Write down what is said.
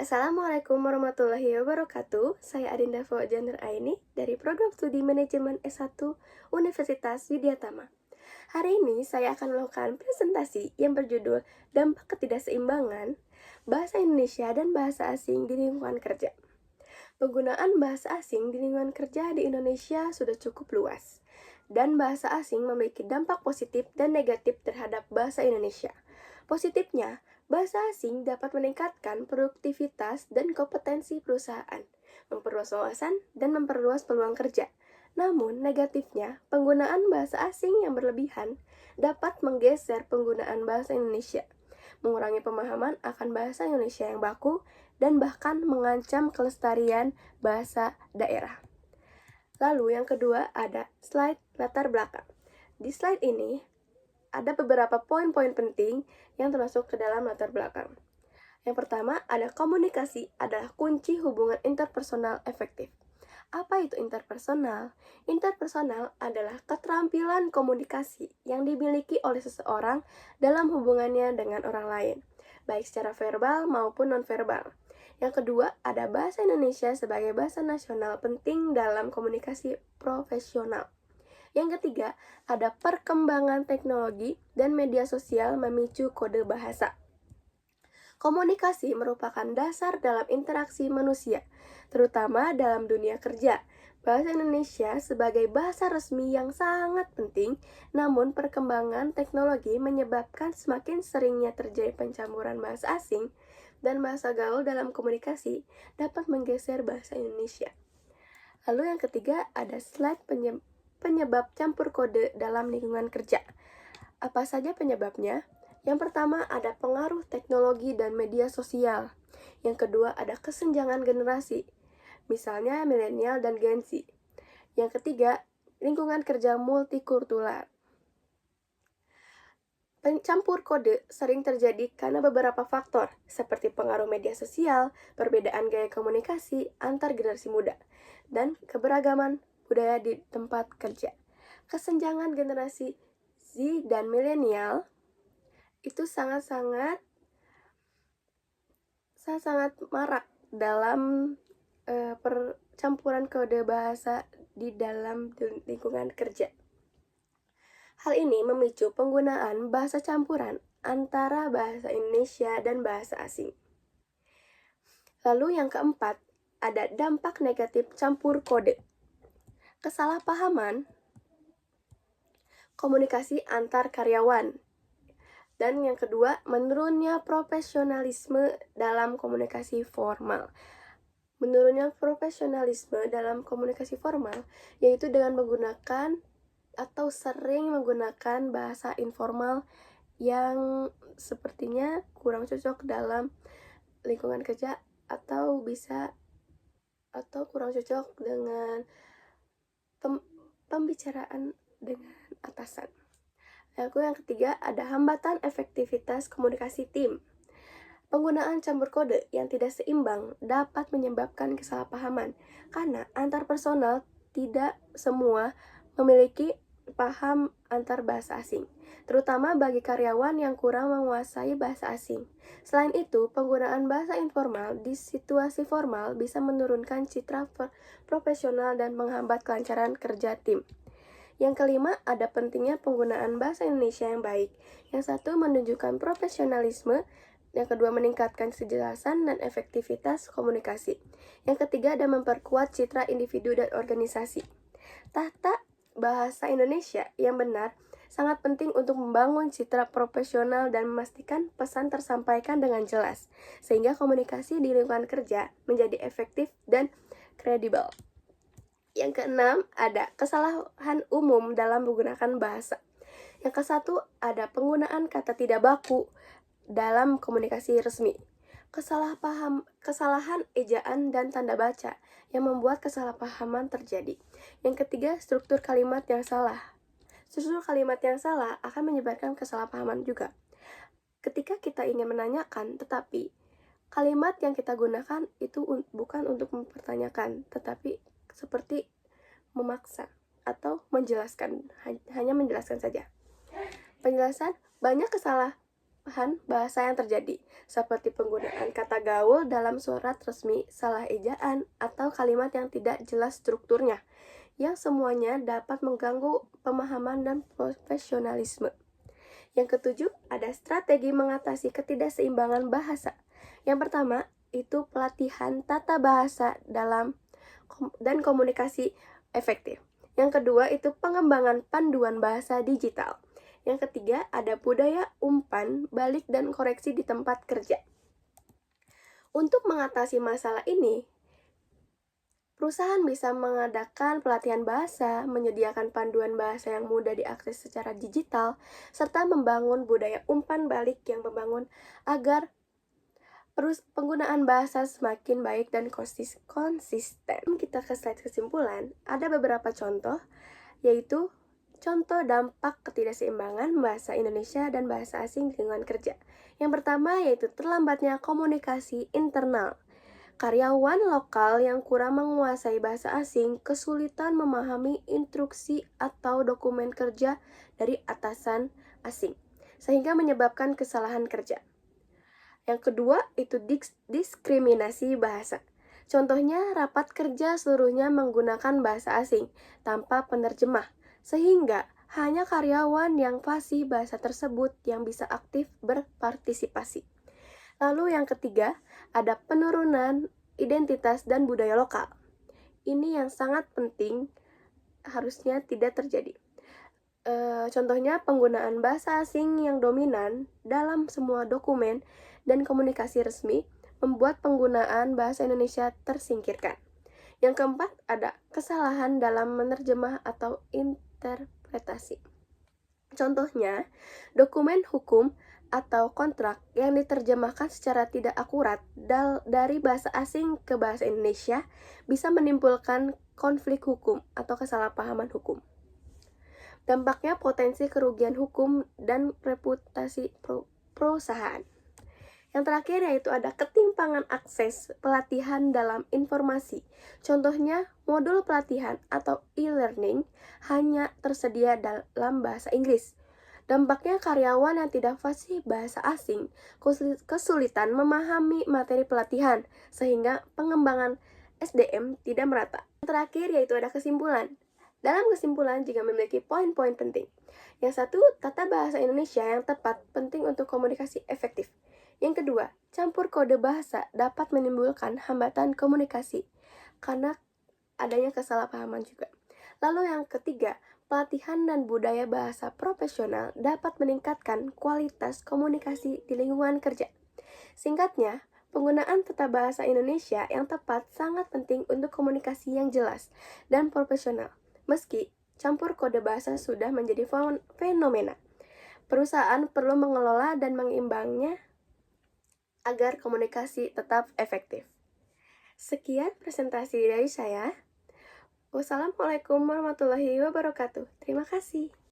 Assalamualaikum warahmatullahi wabarakatuh. Saya Adinda Fauzan Aini dari Program Studi Manajemen S1 Universitas Widyatama. Hari ini saya akan melakukan presentasi yang berjudul Dampak Ketidakseimbangan Bahasa Indonesia dan Bahasa Asing di Lingkungan Kerja. Penggunaan bahasa asing di lingkungan kerja di Indonesia sudah cukup luas, dan bahasa asing memiliki dampak positif dan negatif terhadap bahasa Indonesia. Positifnya, bahasa asing dapat meningkatkan produktivitas dan kompetensi perusahaan, memperluas wawasan, dan memperluas peluang kerja. Namun, negatifnya, penggunaan bahasa asing yang berlebihan dapat menggeser penggunaan bahasa Indonesia, mengurangi pemahaman akan bahasa Indonesia yang baku, dan bahkan mengancam kelestarian bahasa daerah. Lalu yang kedua ada slide latar belakang. Di slide ini ada beberapa poin-poin penting yang termasuk ke dalam latar belakang. Yang pertama, ada komunikasi adalah kunci hubungan interpersonal efektif. Apa itu interpersonal? Interpersonal adalah keterampilan komunikasi yang dimiliki oleh seseorang dalam hubungannya dengan orang lain, baik secara verbal maupun nonverbal. Yang kedua, ada bahasa Indonesia sebagai bahasa nasional penting dalam komunikasi profesional. Yang ketiga, ada perkembangan teknologi dan media sosial memicu kode bahasa. Komunikasi merupakan dasar dalam interaksi manusia, terutama dalam dunia kerja. Bahasa Indonesia sebagai bahasa resmi yang sangat penting, namun perkembangan teknologi menyebabkan semakin seringnya terjadi pencampuran bahasa asing dan bahasa gaul dalam komunikasi dapat menggeser bahasa Indonesia. Lalu yang ketiga, ada slide penyebab campur kode dalam lingkungan kerja. Apa saja penyebabnya? Yang pertama ada pengaruh teknologi dan media sosial. Yang kedua ada kesenjangan generasi, misalnya milenial dan Gen Z. Yang ketiga, lingkungan kerja multikultural. Pencampur kode sering terjadi karena beberapa faktor, seperti pengaruh media sosial, perbedaan gaya komunikasi antar generasi muda, dan keberagaman budaya di tempat kerja. Kesenjangan generasi Z dan milenial itu sangat-sangat marak dalam percampuran kode bahasa di dalam lingkungan kerja. Hal ini memicu penggunaan bahasa campuran antara bahasa Indonesia dan bahasa asing. Lalu yang keempat, ada dampak negatif campur kode. Kesalahpahaman komunikasi antar karyawan. Dan yang kedua, menurunnya profesionalisme dalam komunikasi formal. Menurunnya profesionalisme dalam komunikasi formal yaitu dengan menggunakan atau sering menggunakan bahasa informal yang sepertinya kurang cocok dalam lingkungan kerja atau kurang cocok dengan pembicaraan dengan atasan. Lalu yang ketiga ada hambatan efektivitas komunikasi tim. Penggunaan campur kode yang tidak seimbang dapat menyebabkan kesalahpahaman karena antar personal tidak semua memiliki paham antar bahasa asing, terutama bagi karyawan yang kurang menguasai bahasa asing. Selain itu, penggunaan bahasa informal di situasi formal bisa menurunkan citra profesional dan menghambat kelancaran kerja tim. Yang kelima, ada pentingnya penggunaan bahasa Indonesia yang baik. Yang satu, menunjukkan profesionalisme. Yang kedua, meningkatkan kejelasan dan efektivitas komunikasi. Yang ketiga, ada memperkuat citra individu dan organisasi. Tata bahasa Indonesia yang benar sangat penting untuk membangun citra profesional dan memastikan pesan tersampaikan dengan jelas, sehingga komunikasi di lingkungan kerja menjadi efektif dan kredibel. Yang keenam, ada kesalahan umum dalam menggunakan bahasa. Yang kesatu, ada penggunaan kata tidak baku dalam komunikasi resmi. Kesalahan ejaan dan tanda baca yang membuat kesalahpahaman terjadi. Yang ketiga, struktur kalimat yang salah. Struktur kalimat yang salah akan menyebabkan kesalahpahaman juga. Ketika kita ingin menanyakan, tetapi kalimat yang kita gunakan itu bukan untuk mempertanyakan, tetapi seperti memaksa atau menjelaskan, hanya menjelaskan saja. Penjelasan, banyak kesalahan bahasa yang terjadi, seperti penggunaan kata gaul dalam surat resmi, salah ejaan, atau kalimat yang tidak jelas strukturnya, yang semuanya dapat mengganggu pemahaman dan profesionalisme. Yang ketujuh, ada strategi mengatasi ketidakseimbangan bahasa. Yang pertama, itu pelatihan tata bahasa dan komunikasi efektif. Yang kedua, itu pengembangan panduan bahasa digital. Yang ketiga, ada budaya umpan, balik, dan koreksi di tempat kerja. Untuk mengatasi masalah ini, perusahaan bisa mengadakan pelatihan bahasa, menyediakan panduan bahasa yang mudah diakses secara digital, serta membangun budaya umpan balik yang membangun agar penggunaan bahasa semakin baik dan konsisten. Kita ke slide kesimpulan, ada beberapa contoh, yaitu contoh dampak ketidakseimbangan bahasa Indonesia dan bahasa asing di lingkungan kerja. Yang pertama yaitu terlambatnya komunikasi internal. Karyawan lokal yang kurang menguasai bahasa asing kesulitan memahami instruksi atau dokumen kerja dari atasan asing, sehingga menyebabkan kesalahan kerja. Yang kedua itu diskriminasi bahasa. Contohnya rapat kerja seluruhnya menggunakan bahasa asing tanpa penerjemah, sehingga hanya karyawan yang fasih bahasa tersebut yang bisa aktif berpartisipasi. Lalu yang ketiga, ada penurunan identitas dan budaya lokal. Ini yang sangat penting, harusnya tidak terjadi. Contohnya penggunaan bahasa asing yang dominan dalam semua dokumen dan komunikasi resmi membuat penggunaan bahasa Indonesia tersingkirkan. Yang keempat, ada kesalahan dalam menerjemah atau interpretasi. Contohnya, dokumen hukum atau kontrak yang diterjemahkan secara tidak akurat dari bahasa asing ke bahasa Indonesia bisa menimbulkan konflik hukum atau kesalahpahaman hukum. Dampaknya potensi kerugian hukum dan reputasi perusahaan. Yang terakhir yaitu ada ketimpangan akses pelatihan dalam informasi. Contohnya, modul pelatihan atau e-learning hanya tersedia dalam bahasa Inggris. Dampaknya karyawan yang tidak fasih bahasa asing kesulitan memahami materi pelatihan, sehingga pengembangan SDM tidak merata. Yang terakhir yaitu ada kesimpulan. Dalam kesimpulan juga memiliki poin-poin penting. Yang satu, tata bahasa Indonesia yang tepat penting untuk komunikasi efektif. Yang kedua, campur kode bahasa dapat menimbulkan hambatan komunikasi karena adanya kesalahpahaman juga. Lalu yang ketiga, pelatihan dan budaya bahasa profesional dapat meningkatkan kualitas komunikasi di lingkungan kerja. Singkatnya, penggunaan tata bahasa Indonesia yang tepat sangat penting untuk komunikasi yang jelas dan profesional. Meski campur kode bahasa sudah menjadi fenomena, perusahaan perlu mengelola dan mengimbangnya agar komunikasi tetap efektif. Sekian presentasi dari saya. Wassalamualaikum warahmatullahi wabarakatuh. Terima kasih.